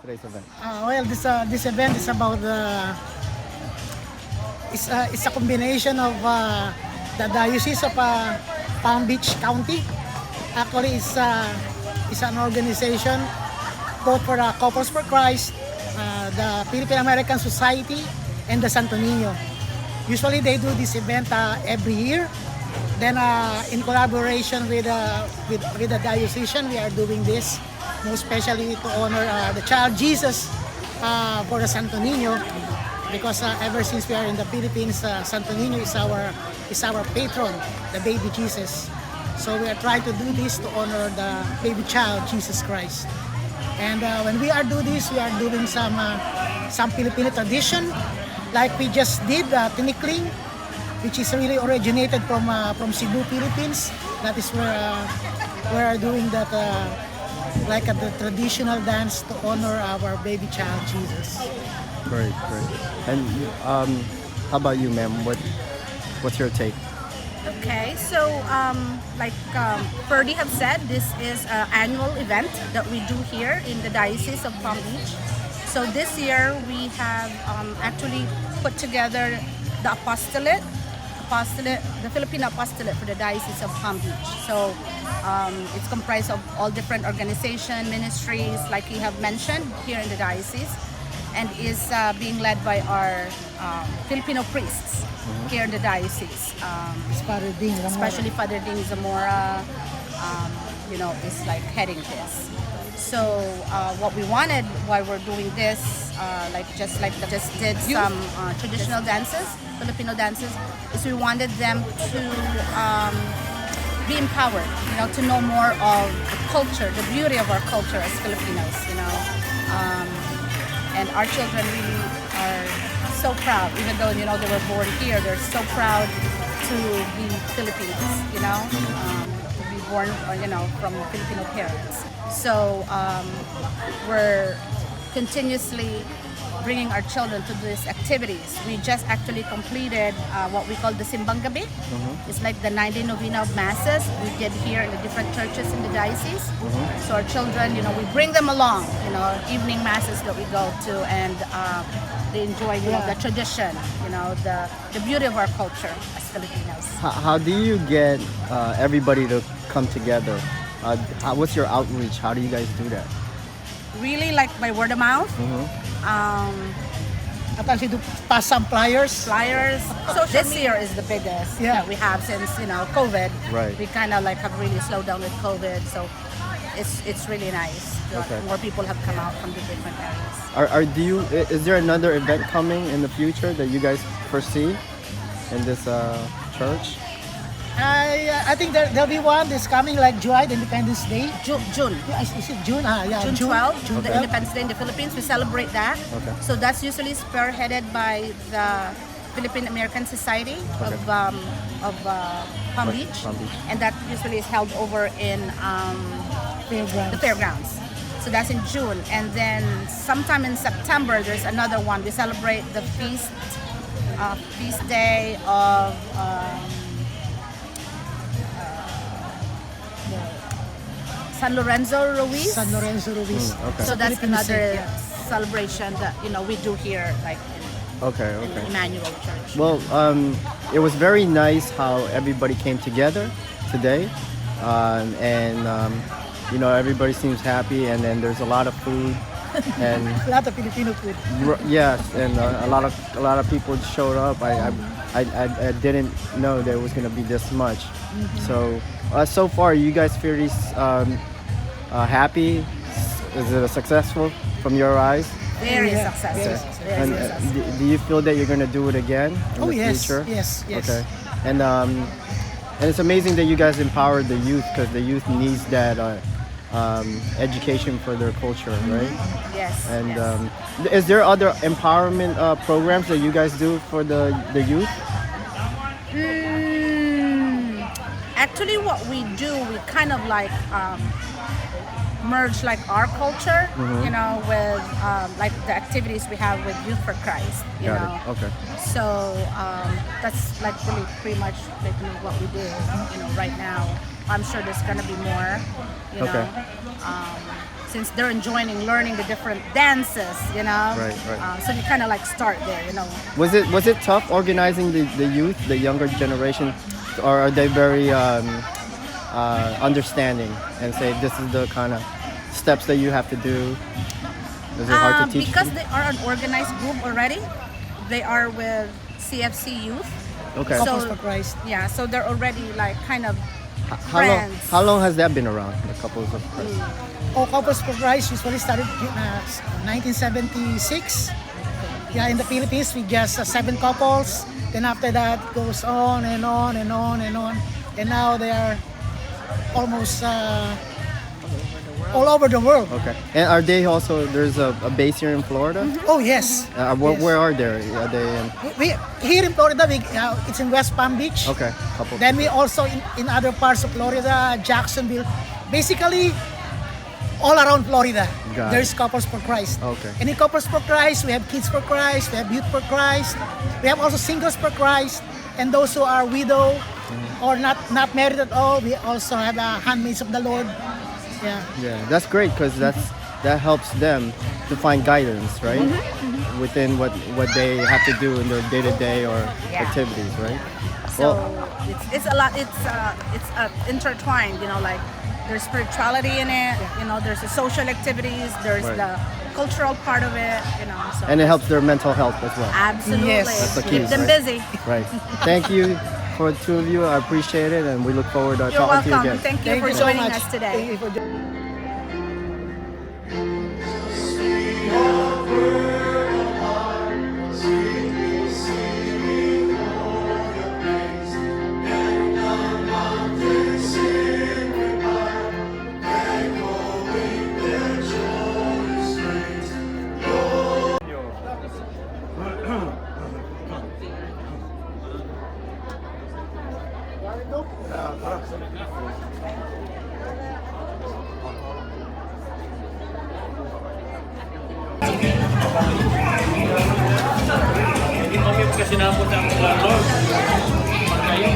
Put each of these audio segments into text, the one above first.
today's event? Well, this event is about it's a combination of the diocese of Palm Beach County. Actually, it's an organization both for the Couples for Christ, the Philippine American Society, and the Santo Nino. Usually, they do this event every year. Then, in collaboration with the diocesan, we are doing this, most especially to honor the child Jesus for the Santo Nino, because ever since we are in the Philippines, Santo Nino is our patron, the baby Jesus. So we are trying to do this to honor the baby child Jesus Christ. And when we are doing this, we are doing some Filipino tradition, like we just did tinikling, which is really originated from Cebu, Philippines. That is where we are doing that like the traditional dance to honor our baby child Jesus. Great, great. And how about you, ma'am? What's your take? Okay, so like Ferdy have said, this is an annual event that we do here in the Diocese of Palm Beach. So this year we have actually put together the the Filipino apostolate for the Diocese of Palm Beach. So it's comprised of all different organizations, ministries, like you have mentioned here in the diocese, and is being led by our Filipino priests here in the diocese. Especially Father Ding Zamora, is like heading this. So what we wanted while we're doing this, just did some traditional dances, Filipino dances, is we wanted them to be empowered, to know more of the culture, the beauty of our culture as Filipinos, and our children really are so proud, even though they were born here, they're so proud to be Filipinos, to be born from Filipino parents. So we're continuously bringing our children to these activities. We just actually completed what we call the Simbang Gabi. It's like the 90 novena of masses we did here in the different churches in the diocese. So our children, we bring them along, evening masses that we go to, and they enjoy the tradition, the beauty of our culture as Filipinos. How do you get everybody to come together? What's your outreach? How do you guys do that? Really, like by word of mouth. At actually do pass some flyers. So this year is the biggest that we have since COVID. Right. We kind of have really slowed down with COVID, so it's really nice. Okay. More people have come out from the different areas. Is there another event coming in the future that you guys foresee in this church? I think there'll be one this coming like July, the Independence Day. June. Is it June? June 12, June the Independence Day in the Philippines. We celebrate that. Okay. So that's usually spearheaded by the Philippine American Society of Palm Beach, and that usually is held over in the fairgrounds. So that's in June, and then sometime in September there's another one. We celebrate the feast day of San Lorenzo Ruiz. Okay. So that's another celebration that we do here, like in Emmanuel Church. Well, it was very nice how everybody came together today, and everybody seems happy, and then there's a lot of food, and A lot of Filipino food. yes, and a lot of people showed up. I didn't know there was gonna be this much. So far, you guys feel happy? Is it successful from your eyes? Very successful. Very And successful. do you feel that you're gonna do it again in the future? Yes. Okay. And it's amazing that you guys empower the youth, because the youth needs that education for their culture, right? Yes. And yes. Is there other empowerment programs that you guys do for the youth? Actually, what we do, we kind of merge our culture, with the activities we have with Youth for Christ, you Got know. it. Okay. So that's really pretty much what we do, right now. I'm sure there's gonna be more, Okay. since they're enjoying learning the different dances, you know. Right, right. So you kind of like start there, you know. Was it tough organizing the youth, the younger generation, or are they very understanding and say this is the kind of steps that you have to do? Is it hard to teach Because them? they are an organized group already. They are with CFC Youth. Okay. So- Couples for Christ. Yeah, so they're already like kind of How long, friends. how long has that been around? The couples of Christ. Oh, Couples for Christ usually started 1976. Yeah, in the Philippines, we just 7 couples. Then after that, it goes on and on and on and on. And now they are almost all over the world. Okay. And are they also? There's a base here in Florida. Oh, yes. Yes. Where are they? Are they in? We here in Florida, it's in West Palm Beach. Okay. Couple. Then we also in other parts of Florida, Jacksonville, basically all around Florida. Got it. There's Couples for Christ. Okay. And in Couples for Christ, we have Kids for Christ, we have Youth for Christ, we have also Singles for Christ, and those who are widow or not married at all. We also have Handmaids of the Lord. Yeah. Yeah, that's great because that helps them to find guidance, right? Within what they have to do in their day-to-day or Yeah. activities, right? So it's a lot. It's intertwined. You know, like there's spirituality in it. You know, there's the social activities. There's Right. the cultural part of it. You know, so and it helps their mental health as well. absolutely Yes. That's the key, keep them right? busy. Right. Thank you for the two of you. I appreciate it, and we look forward to You're talking to you welcome. again. Thank you for so joining much. us Thank today. you for Hindi kasi sinabot ang landlord. Kayo,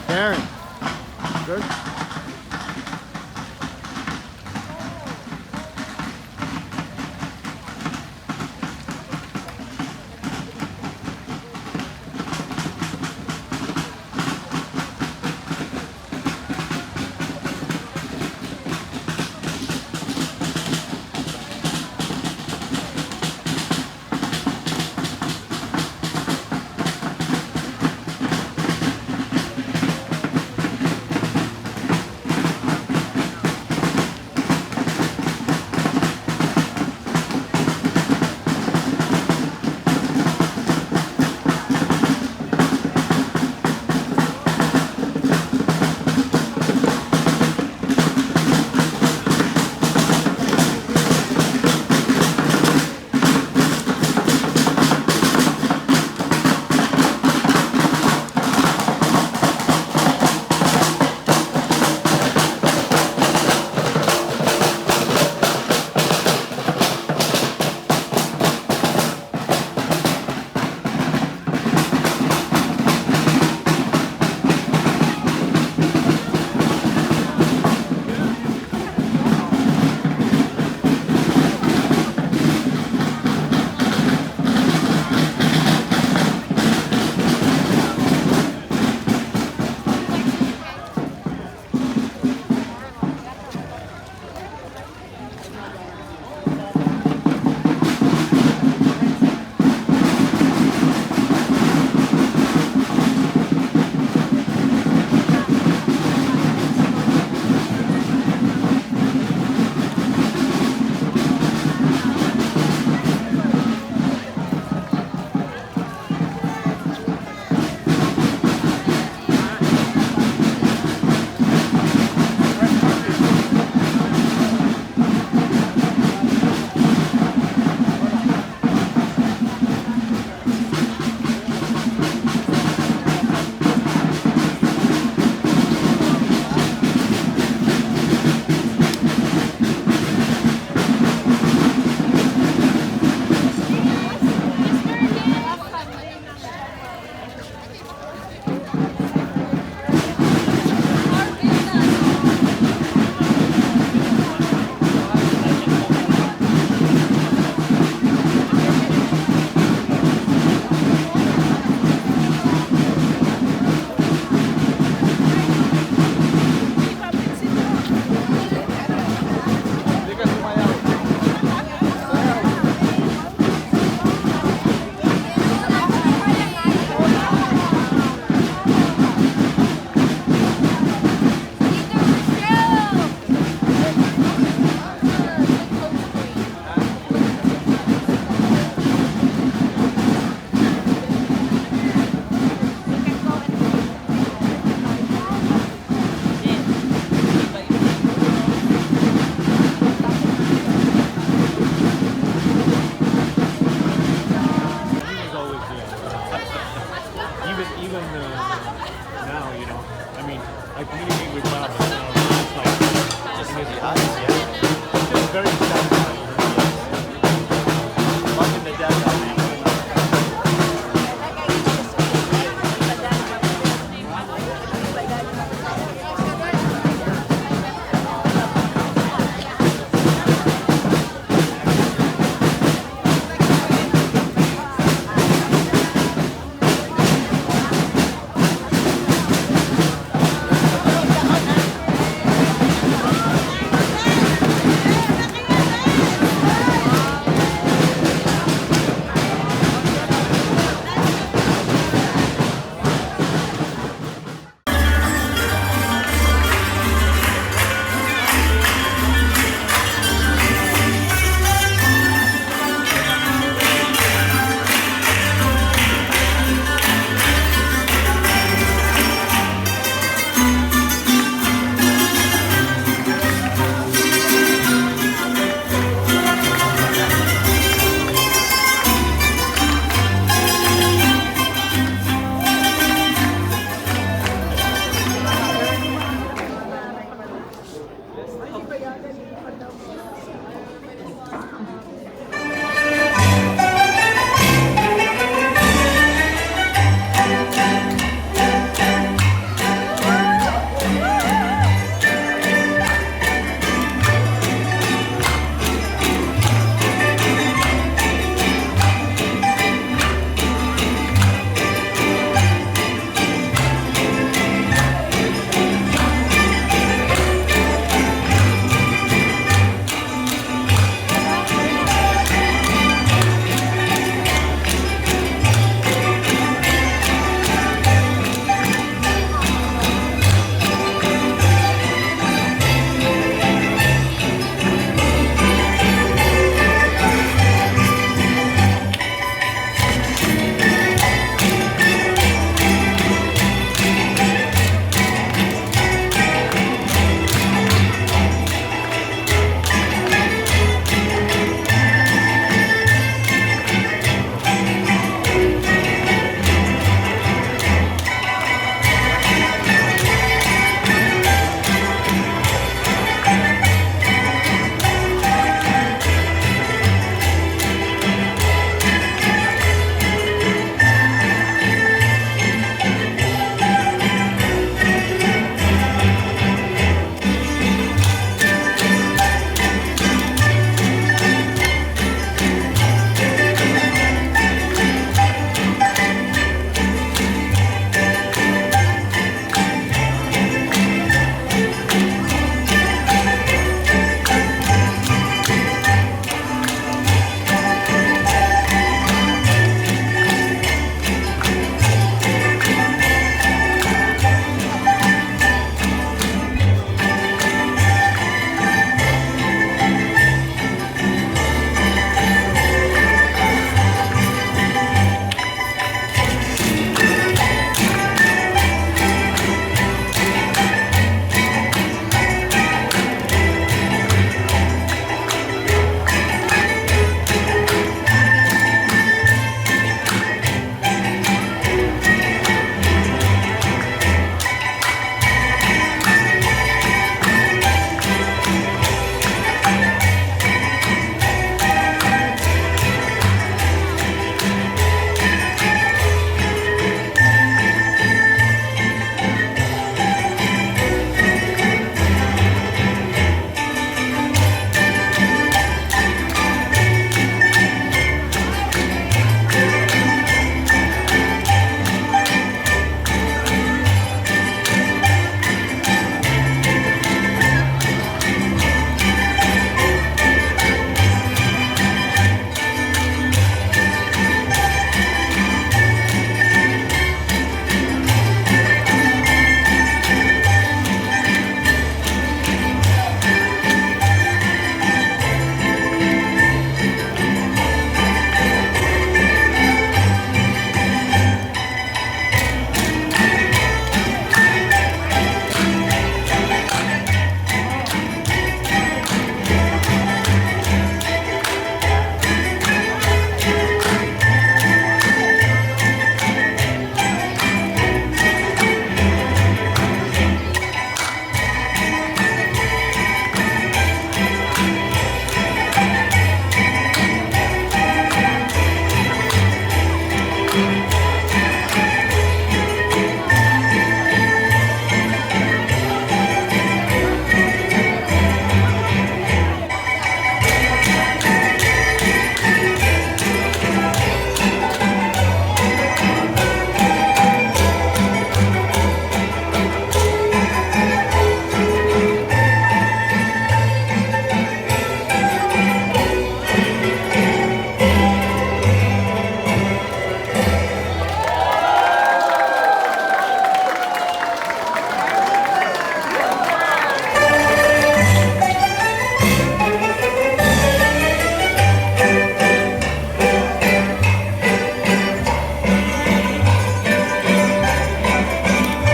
Karen, good. even now, you know, I mean, I communicate with Bob, but now it's like, Just with the eyes, yeah. it's just very satisfying.